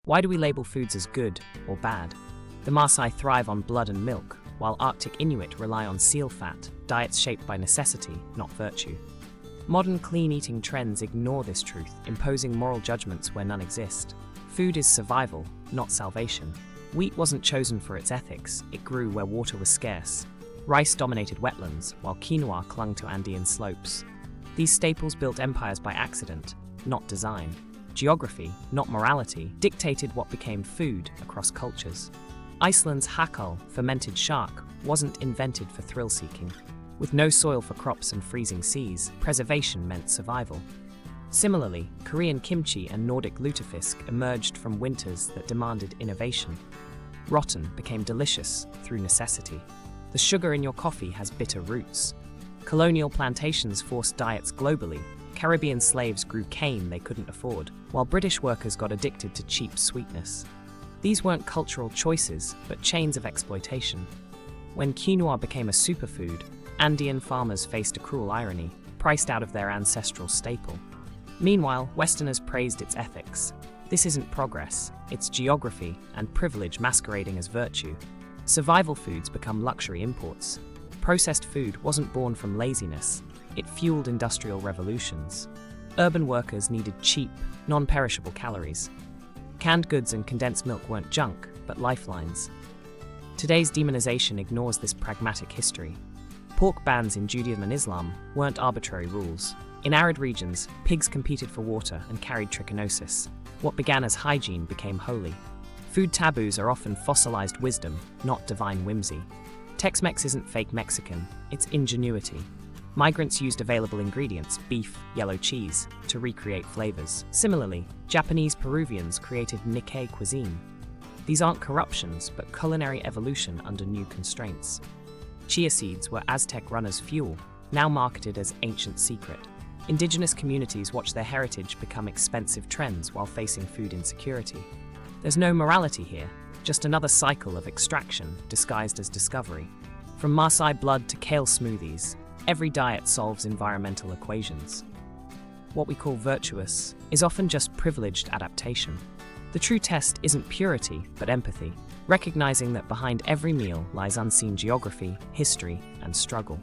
Why do we label foods as good or bad? The Maasai thrive on blood and milk, while Arctic Inuit rely on seal fat, diets shaped by necessity, not virtue. Modern clean-eating trends ignore this truth, imposing moral judgments where none exist. Food is survival, not salvation. Wheat wasn't chosen for its ethics, it grew where water was scarce. Rice dominated wetlands, while quinoa clung to Andean slopes. These staples built empires by accident, not design. Geography, not morality, dictated what became food across cultures. Iceland's hakal, fermented shark, wasn't invented for thrill-seeking. With no soil for crops and freezing seas, preservation meant survival. Similarly, Korean kimchi and Nordic lutefisk emerged from winters that demanded innovation. Rotten became delicious through necessity. The sugar in your coffee has bitter roots. Colonial plantations forced diets globally. Caribbean slaves grew cane they couldn't afford, while British workers got addicted to cheap sweetness. These weren't cultural choices, but chains of exploitation. When quinoa became a superfood, Andean farmers faced a cruel irony, priced out of their ancestral staple. Meanwhile, Westerners praised its ethics. This isn't progress, it's geography and privilege masquerading as virtue. Survival foods become luxury imports. Processed food wasn't born from laziness, it fueled industrial revolutions. Urban workers needed cheap, non-perishable calories. Canned goods and condensed milk weren't junk, but lifelines. Today's demonization ignores this pragmatic history. Pork bans in Judaism and Islam weren't arbitrary rules. In arid regions, pigs competed for water and carried trichinosis. What began as hygiene became holy. Food taboos are often fossilized wisdom, not divine whimsy. Tex-Mex isn't fake Mexican, it's ingenuity. Migrants used available ingredients, beef, yellow cheese, to recreate flavors. Similarly, Japanese Peruvians created Nikkei cuisine. These aren't corruptions, but culinary evolution under new constraints. Chia seeds were Aztec runners' fuel, now marketed as ancient secret. Indigenous communities watch their heritage become expensive trends while facing food insecurity. There's no morality here, just another cycle of extraction disguised as discovery. From Maasai blood to kale smoothies, every diet solves environmental equations. What we call virtuous is often just privileged adaptation. The true test isn't purity, but empathy, recognizing that behind every meal lies unseen geography, history, and struggle.